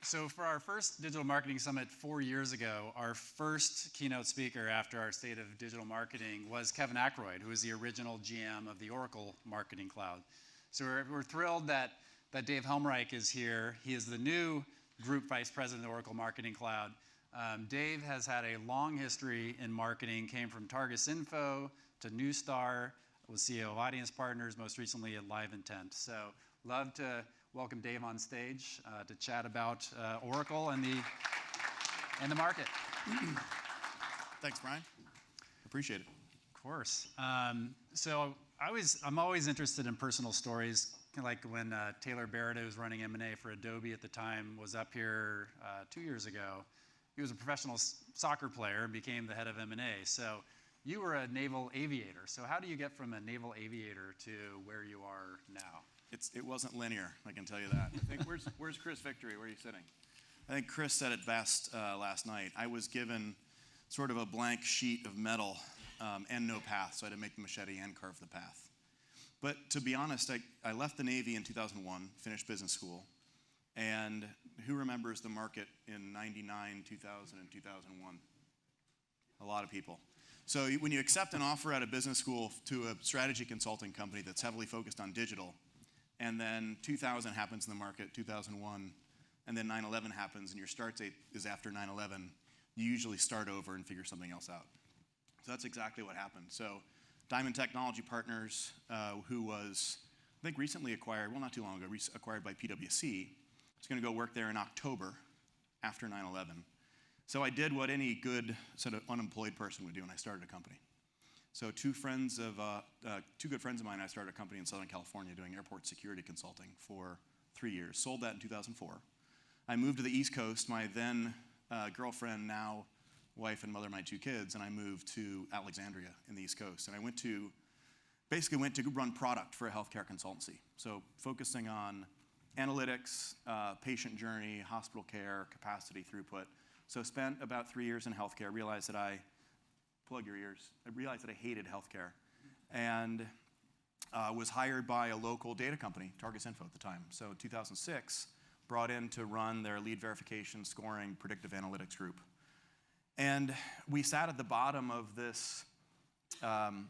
So for our first Digital Marketing Summit 4 years ago, our first keynote speaker after our State of Digital Marketing was Kevin Ackroyd, who was the original GM of the Oracle Marketing Cloud. So we're thrilled that Dave Helmreich is here. He is the new Group Vice President of the Oracle Marketing Cloud. Dave has had a long history in marketing, came from Targus Info to Newstar, was CEO of Audience Partners, most recently at Live Intent. So love to welcome Dave on stage to chat about Oracle and the market. Thanks, Brian. Appreciate it. Of course. So I'm always interested in personal stories. Like when Taylor Barrett, who was running M&A for Adobe at the time, was up here 2 years ago. He was a professional soccer player and became the head of M&A. So you were a naval aviator. So how do you get from a naval aviator to where you are now? It wasn't linear, I can tell you that. I think where's Chris Victory? Where are you sitting? I think Chris said it best last night. I was given sort of a blank sheet of metal and no path, so I had to make the machete and carve the path. But to be honest, I left the Navy in 2001, finished business school, and who remembers the market in 99, 2000, and 2001? A lot of people. So when you accept an offer out of business school to a strategy consulting company that's heavily focused on digital, and then 2000 happens in the market, 2001, and then 9/11 happens, and your start date is after 9/11, you usually start over and figure something else out. So that's exactly what happened. So Diamond Technology Partners, who was, I think, recently acquired, well, not too long ago, acquired by PwC, was going to go work there in October after 9/11. So I did what any good sort of unemployed person would do, and I started a company. So two good friends of mine, I started a company in Southern California doing airport security consulting for 3 years. Sold that in 2004. I moved to the East Coast. My then girlfriend, now wife and mother of my 2 kids, and I moved to Alexandria in the East Coast. And I basically went to run product for a healthcare consultancy. So focusing on analytics, patient journey, hospital care, capacity, throughput. So spent about 3 years in healthcare, realized that I realized that I hated healthcare, and was hired by a local data company, Targus Info at the time. So in 2006, brought in to run their lead verification, scoring, predictive analytics group. And we sat at the bottom of this, bottom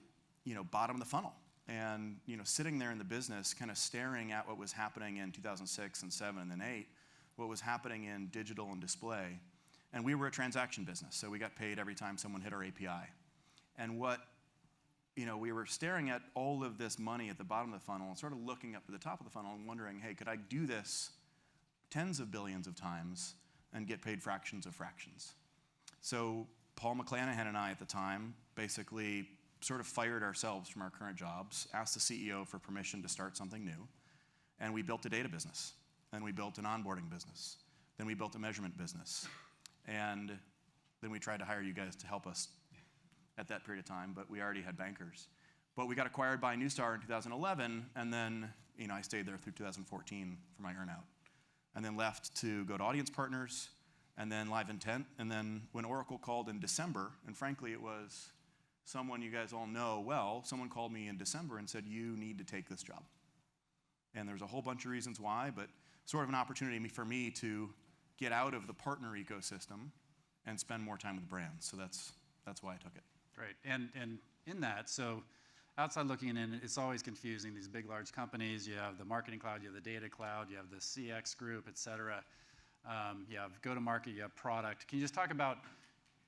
of the funnel, and sitting there in the business, kind of staring at what was happening in 2006 and 7 and then 8, what was happening in digital and display. And we were a transaction business, so we got paid every time someone hit our API. And we were staring at all of this money at the bottom of the funnel and sort of looking up to the top of the funnel and wondering, hey, could I do this tens of billions of times and get paid fractions of fractions? So Paul McClanahan and I at the time basically sort of fired ourselves from our current jobs, asked the CEO for permission to start something new, and we built a data business, and we built an onboarding business, then we built a measurement business. And then we tried to hire you guys to help us at that period of time, but we already had bankers. But we got acquired by Newstar in 2011, and then I stayed there through 2014 for my earnout. And then left to go to Audience Partners, and then Live Intent. And then when Oracle called in December, and frankly it was someone you guys all know well, someone called me in December and said, you need to take this job. And there's a whole bunch of reasons why, but sort of an opportunity for me to get out of the partner ecosystem and spend more time with brands. So that's why I took it. Great. And in that, so outside looking in, it's always confusing. These big, large companies, you have the marketing cloud, you have the data cloud, you have the CX group, et cetera. You have go-to-market, you have product. Can you just talk about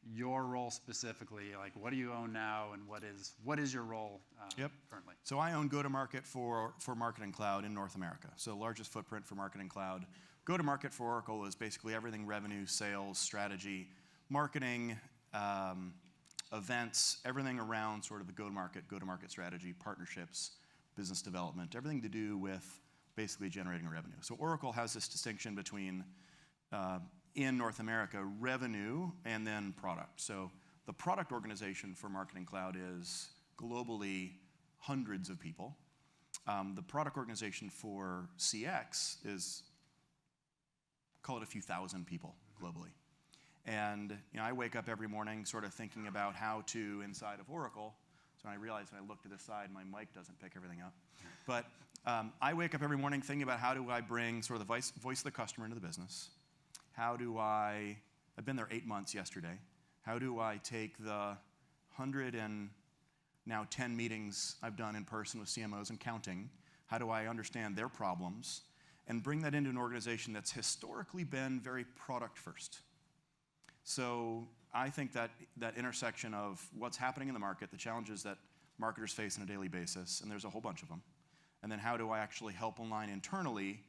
your role specifically? Like, what do you own now, and what is your role currently? So I own go-to-market for Marketing Cloud in North America. So largest footprint for Marketing Cloud. Go-to-market for Oracle is basically everything revenue, sales, strategy, marketing, events, everything around sort of the go-to-market strategy, partnerships, business development, everything to do with basically generating revenue. So Oracle has this distinction between, in North America, revenue and then product. So the product organization for Marketing Cloud is globally hundreds of people. The product organization for CX is, call it a few thousand people globally. And I wake up every morning sort of thinking about how to, inside of Oracle, so I realized when I look to the side, my mic doesn't pick everything up. But I wake up every morning thinking about how do I bring sort of the voice of the customer into the business, I've been there 8 months yesterday. How do I take the 110 meetings I've done in person with CMOs and counting? How do I understand their problems and bring that into an organization that's historically been very product first? So I think that intersection of what's happening in the market, the challenges that marketers face on a daily basis, and there's a whole bunch of them, and then how do I actually help align internally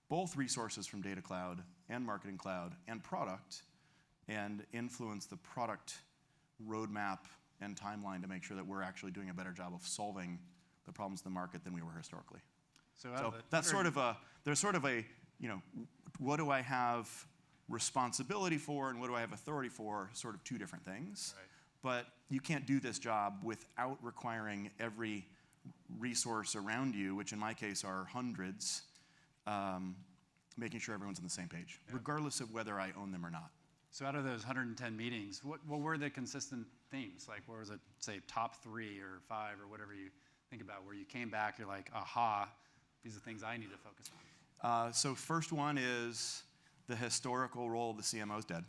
both resources from Data Cloud and Marketing Cloud and product, and influence the product roadmap and timeline to make sure that we're actually doing a better job of solving the problems in the market than we were historically. So that's there's sort of a, what do I have responsibility for and what do I have authority for, sort of two different things. Right. But you can't do this job without requiring every resource around you, which in my case are hundreds, making sure everyone's on the same page, regardless of whether I own them or not. So out of those 110 meetings, what were the consistent themes? Like, what was it, say, top 3 or 5 or whatever you think about, where you came back, you're like, aha, these are things I need to focus on? So first one is the historical role of the CMO is dead.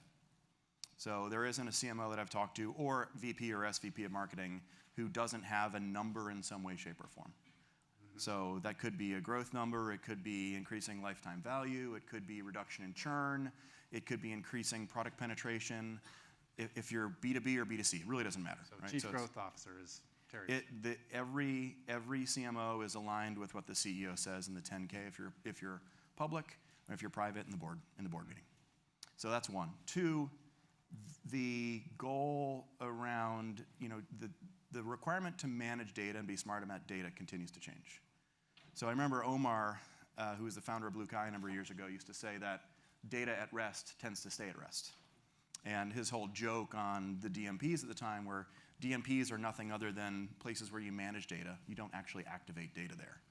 So there isn't a CMO that I've talked to, or VP or SVP of marketing, who doesn't have a number in some way, shape, or form. Mm-hmm. So that could be a growth number, it could be increasing lifetime value, it could be reduction in churn, it could be increasing product penetration. If you're B2B or B2C, it really doesn't matter. So right? Chief Growth Officer is Terry. Every CMO is aligned with what the CEO says in the 10K if you're public, or if you're private in the board meeting. So that's one. 2, the goal around the requirement to manage data and be smart about data continues to change. So I remember Omar, who was the founder of Blue Kai a number of years ago, used to say that data at rest tends to stay at rest. And his whole joke on the DMPs at the time were DMPs are nothing other than places where you manage data. You don't actually activate data there.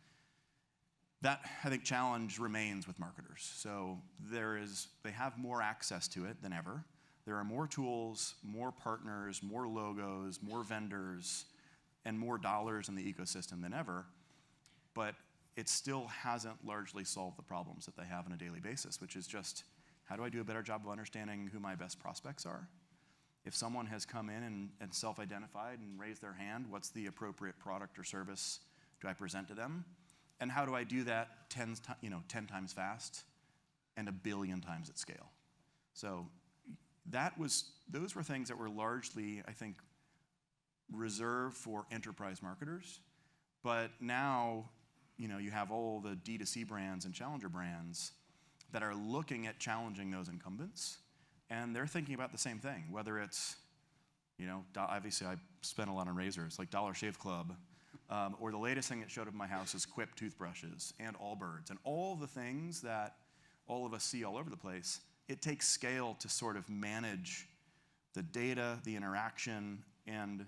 That, I think, challenge remains with marketers. So they have more access to it than ever. There are more tools, more partners, more logos, more vendors, and more dollars in the ecosystem than ever. But it still hasn't largely solved the problems that they have on a daily basis, which is just, how do I do a better job of understanding who my best prospects are? If someone has come in and self-identified and raised their hand, what's the appropriate product or service do I present to them? And how do I do that 10 times fast and 1 billion times at scale? So those were things that were largely, I think, reserved for enterprise marketers. But now, you have all the D2C brands and challenger brands that are looking at challenging those incumbents, and they're thinking about the same thing, whether it's, obviously I spent a lot on razors, like Dollar Shave Club, or the latest thing that showed up in my house is Quip toothbrushes and Allbirds, and all the things that all of us see all over the place. It takes scale to sort of manage the data, the interaction, and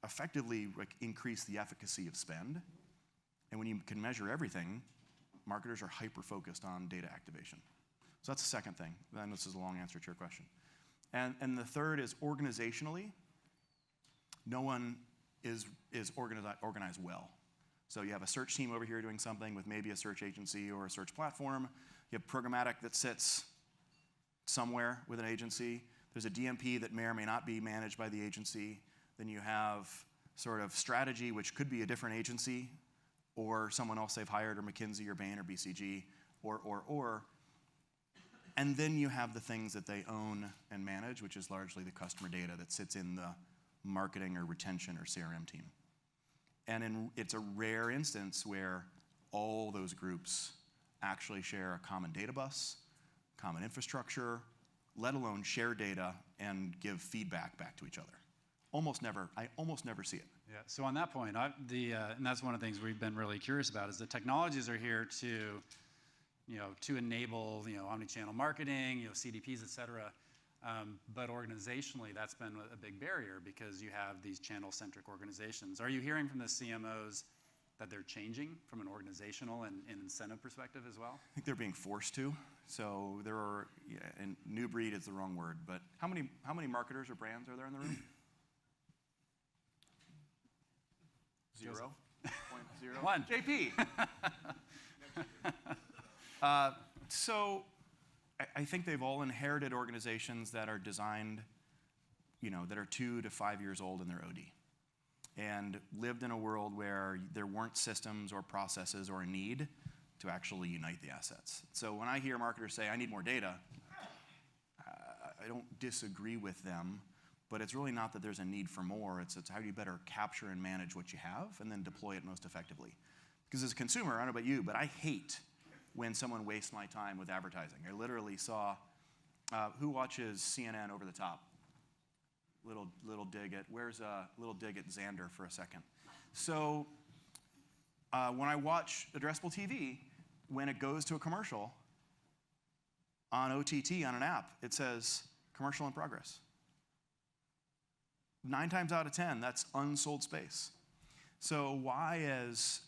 effectively increase the efficacy of spend. And when you can measure everything, marketers are hyper-focused on data activation. So that's the second thing. Then this is a long answer to your question. And the third is organizationally, no one is organized well. So you have a search team over here doing something with maybe a search agency or a search platform. You have programmatic that sits somewhere with an agency. There's a DMP that may or may not be managed by the agency. Then you have sort of strategy, which could be a different agency, or someone else they've hired, or McKinsey, or Bain, or BCG, or. And then you have the things that they own and manage, which is largely the customer data that sits in the marketing or retention or CRM team. And it's a rare instance where all those groups actually share a common data bus, common infrastructure, let alone share data and give feedback back to each other. I almost never see it. Yeah. So on that point, and that's one of the things we've been really curious about, is the technologies are here to enable omni-channel marketing, CDPs, et cetera. But organizationally, that's been a big barrier because you have these channel-centric organizations. Are you hearing from the CMOs that they're changing from an organizational and incentive perspective as well? I think they're being forced to. So there are, and new breed is the wrong word, but how many marketers or brands are there in the room? 0? 0.0? 1. JP. So I think they've all inherited organizations that are designed, that are 2 to 5 years old in their OD, and lived in a world where there weren't systems or processes or a need to actually unite the assets. So when I hear marketers say, I need more data, I don't disagree with them, but it's really not that there's a need for more. It's how do you better capture and manage what you have and then deploy it most effectively. Because as a consumer, I don't know about you, but I hate when someone wastes my time with advertising. I literally saw, who watches CNN over the top? Little dig at, where's a little dig at Xander for a second? So when I watch addressable TV, when it goes to a commercial on OTT on an app, it says commercial in progress. 9 times out of 10, that's unsold space. So why as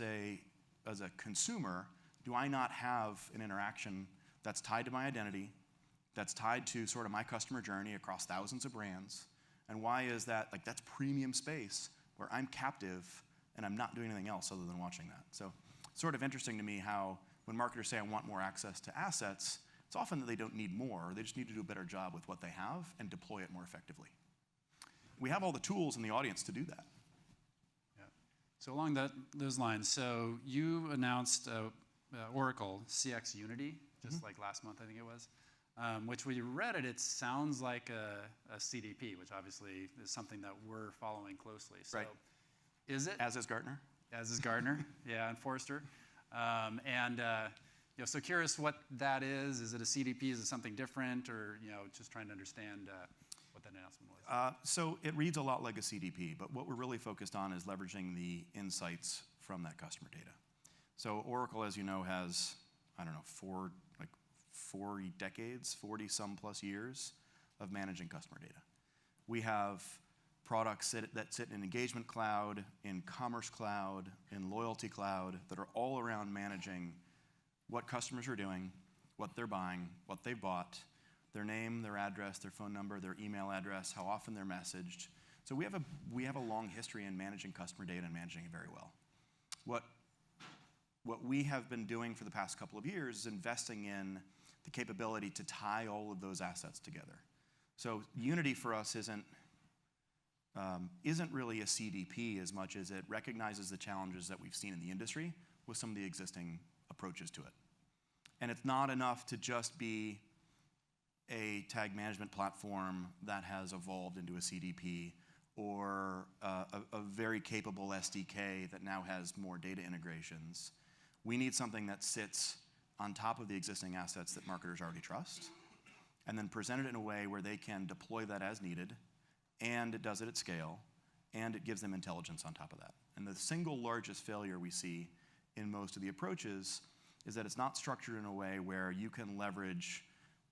a consumer do I not have an interaction that's tied to my identity, that's tied to sort of my customer journey across thousands of brands? And why is that, that's premium space where I'm captive and I'm not doing anything else other than watching that? So it's sort of interesting to me how when marketers say I want more access to assets, it's often that they don't need more, they just need to do a better job with what they have and deploy it more effectively. We have all the tools in the audience to do that. Yeah. So along those lines, so you announced Oracle CX Unity, just like last month, I think it was, which when you read it, it sounds like a CDP, which obviously is something that we're following closely. So right. Is it? As is Gartner. As is Gartner, yeah, and Forrester. So curious what that is. Is it a CDP? Is it something different? Or just trying to understand what that announcement was. So it reads a lot like a CDP, but what we're really focused on is leveraging the insights from that customer data. So Oracle, as you know, has, 4 decades, 40-some plus years of managing customer data. We have products that sit in Engagement Cloud, in Commerce Cloud, in Loyalty Cloud, that are all around managing what customers are doing, what they're buying, what they've bought, their name, their address, their phone number, their email address, how often they're messaged. So we have a long history in managing customer data and managing it very well. What we have been doing for the past couple of years is investing in the capability to tie all of those assets together. So Unity for us isn't really a CDP as much as it recognizes the challenges that we've seen in the industry with some of the existing approaches to it. And it's not enough to just be a tag management platform that has evolved into a CDP or a very capable SDK that now has more data integrations. We need something that sits on top of the existing assets that marketers already trust, and then present it in a way where they can deploy that as needed, and it does it at scale, and it gives them intelligence on top of that. And the single largest failure we see in most of the approaches is that it's not structured in a way where you can leverage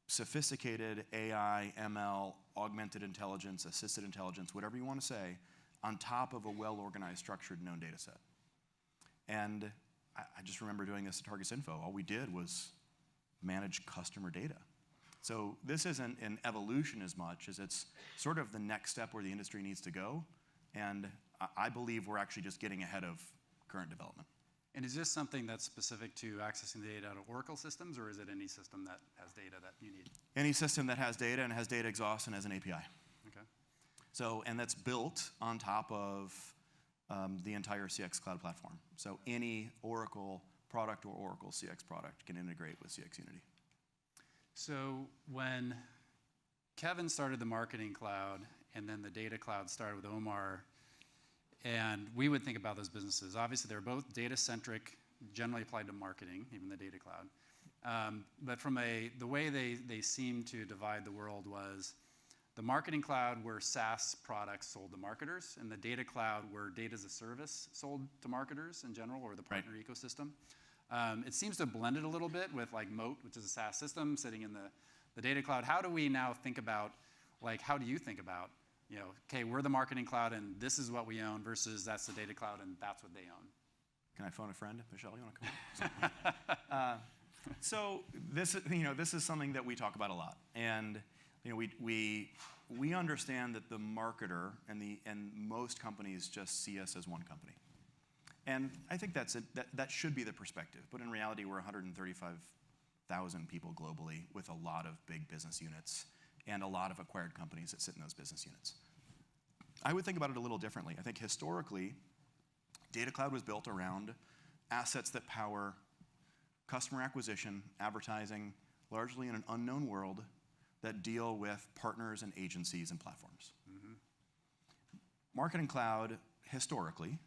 sophisticated AI, ML, augmented intelligence, assisted intelligence, whatever you want to say, on top of a well-organized, structured, known data set. And I just remember doing this at Targus Info. All we did was manage customer data. So this isn't an evolution as much as it's sort of the next step where the industry needs to go. And I believe we're actually just getting ahead of current development. And is this something that's specific to accessing the data out of Oracle systems, or is it any system that has data that you need? Any system that has data and has data exhaust and has an API. Okay. So, and that's built on top of the entire CX Cloud platform. So any Oracle product or Oracle CX product can integrate with CX Unity. So when Kevin started the Marketing Cloud, and then the Data Cloud started with Omar, and we would think about those businesses. Obviously, they're both data-centric, generally applied to marketing, even the Data Cloud. But from the way they seemed to divide the world was the Marketing Cloud were SaaS products sold to marketers, and the Data Cloud were data as a service sold to marketers in general, or the partner ecosystem. It seems to have blended a little bit with like Moat, which is a SaaS system sitting in the Data Cloud. How do we now think about, how do you think about, okay, we're the Marketing Cloud and this is what we own versus that's the Data Cloud and that's what they own? Can I phone a friend? Michelle, you want to come on? So this is something that we talk about a lot. And we understand that the marketer and most companies just see us as one company. And I think that should be the perspective. But in reality, we're 135 1,000 people globally with a lot of big business units and a lot of acquired companies that sit in those business units. I would think about it a little differently. I think historically, Data Cloud was built around assets that power customer acquisition, advertising, largely in an unknown world that deal with partners and agencies and platforms. Marketing Cloud, historically,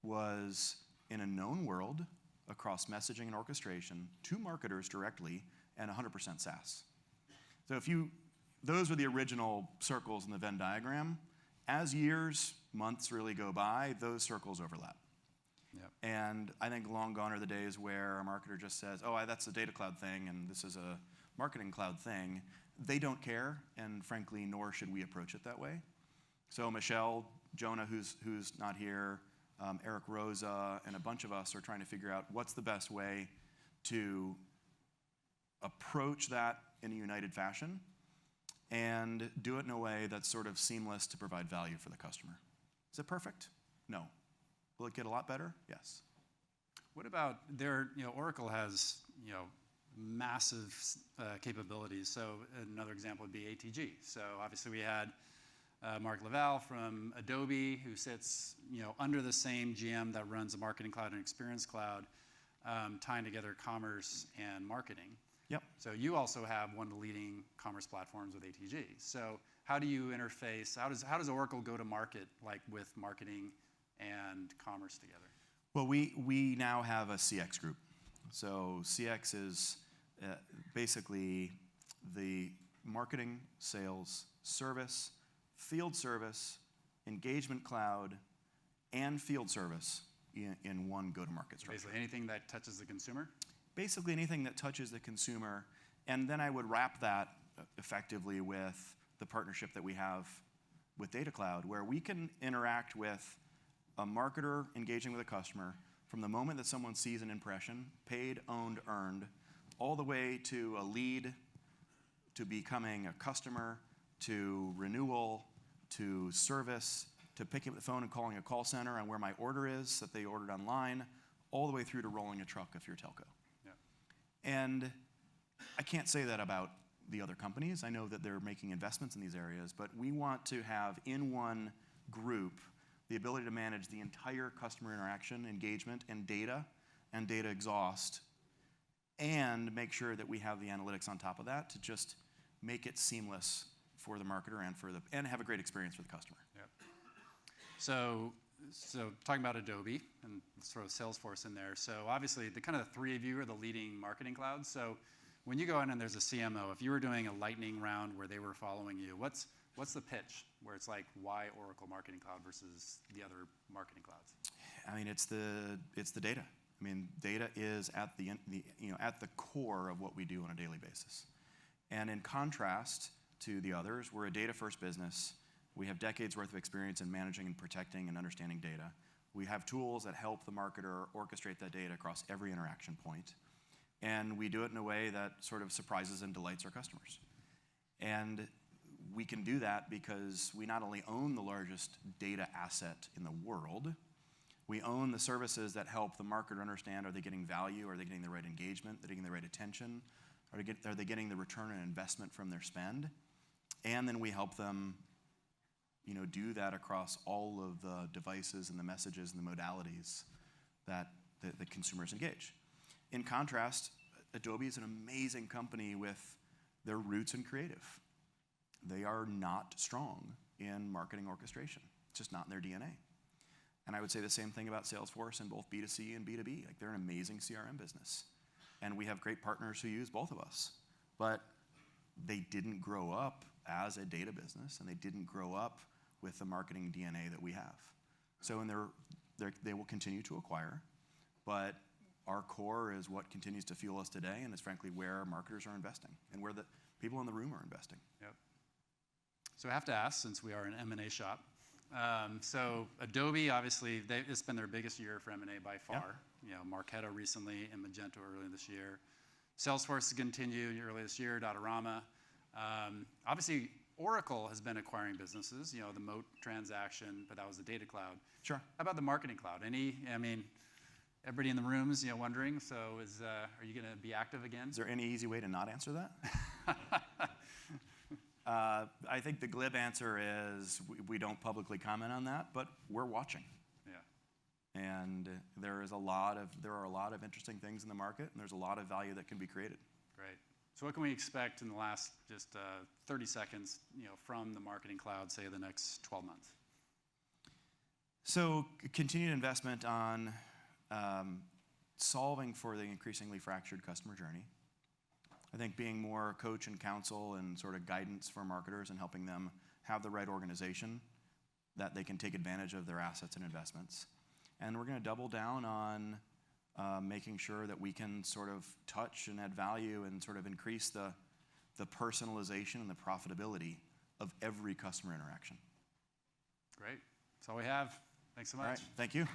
was in a known world across messaging and orchestration to marketers directly and 100% SaaS. So those were the original circles in the Venn diagram. As years, months really go by, those circles overlap. Yep. And I think long gone are the days where a marketer just says, oh, that's a Data Cloud thing, and this is a Marketing Cloud thing. They don't care, and frankly, nor should we approach it that way. So Michelle, Jonah, who's not here, Eric Rosa, and a bunch of us are trying to figure out what's the best way to approach that in a united fashion and do it in a way that's sort of seamless to provide value for the customer. Is it perfect? No. Will it get a lot better? Yes. What about Oracle has, massive capabilities. So another example would be ATG. So obviously we had Mark Laval from Adobe, who sits, under the same GM that runs the Marketing Cloud and Experience Cloud, tying together commerce and marketing. Yep. So you also have one of the leading commerce platforms with ATG. So how do you interface? How does Oracle go to market, like with marketing and commerce together? Well, we now have a CX group. So CX is basically the marketing, sales, service, field service, engagement cloud, and field service in one go-to-market structure. Basically anything that touches the consumer? Basically anything that touches the consumer. And then I would wrap that effectively with the partnership that we have with Data Cloud, where we can interact with a marketer engaging with a customer from the moment that someone sees an impression, paid, owned, earned, all the way to a lead, to becoming a customer, to renewal, to service, to picking up the phone and calling a call center on where my order is that they ordered online, all the way through to rolling a truck if you're telco. Yeah. And I can't say that about the other companies. I know that they're making investments in these areas, but we want to have in one group the ability to manage the entire customer interaction, engagement, and data exhaust, and make sure that we have the analytics on top of that to just make it seamless for the marketer and have a great experience for the customer. Yep. So talking about Adobe, and let's throw Salesforce in there. So obviously, the three of you are the leading marketing clouds. So when you go in and there's a CMO, if you were doing a lightning round where they were following you, what's the pitch where it's like, why Oracle Marketing Cloud versus the other marketing clouds? I mean, it's the data. I mean, data is at the core of what we do on a daily basis. And in contrast to the others, we're a data-first business. We have decades worth of experience in managing and protecting and understanding data. We have tools that help the marketer orchestrate that data across every interaction point. And we do it in a way that sort of surprises and delights our customers. And we can do that because we not only own the largest data asset in the world, we own the services that help the marketer understand, are they getting value? Are they getting the right engagement? Are they getting the right attention? Are they getting the return on investment from their spend? And then we help them do that across all of the devices and the messages and the modalities that the consumers engage. In contrast, Adobe is an amazing company with their roots in creative. They are not strong in marketing orchestration. It's just not in their DNA. And I would say the same thing about Salesforce in both B2C and B2B. Like, they're an amazing CRM business. And we have great partners who use both of us. But they didn't grow up as a data business, and they didn't grow up with the marketing DNA that we have. So they will continue to acquire, but our core is what continues to fuel us today, and is frankly where marketers are investing and where the people in the room are investing. Yep. So I have to ask, since we are an M&A shop, so Adobe, obviously, it's been their biggest year for M&A by far. Yep. Marketo recently and Magento earlier this year. Salesforce has continued earlier this year, Datorama. Obviously, Oracle has been acquiring businesses, the Moat transaction, but that was the Data Cloud. Sure. How about the Marketing Cloud? Everybody in the room is, wondering. So, are you going to be active again? Is there any easy way to not answer that? I think the glib answer is we don't publicly comment on that, but we're watching. Yeah. And there are a lot of interesting things in the market, and there's a lot of value that can be created. Great. So what can we expect in the last just 30 seconds, from the Marketing Cloud, say the next 12 months? So continued investment on solving for the increasingly fractured customer journey. I think being more coach and counsel and sort of guidance for marketers and helping them have the right organization that they can take advantage of their assets and investments. And we're going to double down on making sure that we can sort of touch and add value and sort of increase the personalization and the profitability of every customer interaction. Great. That's all we have. Thanks so much. All right. Thank you.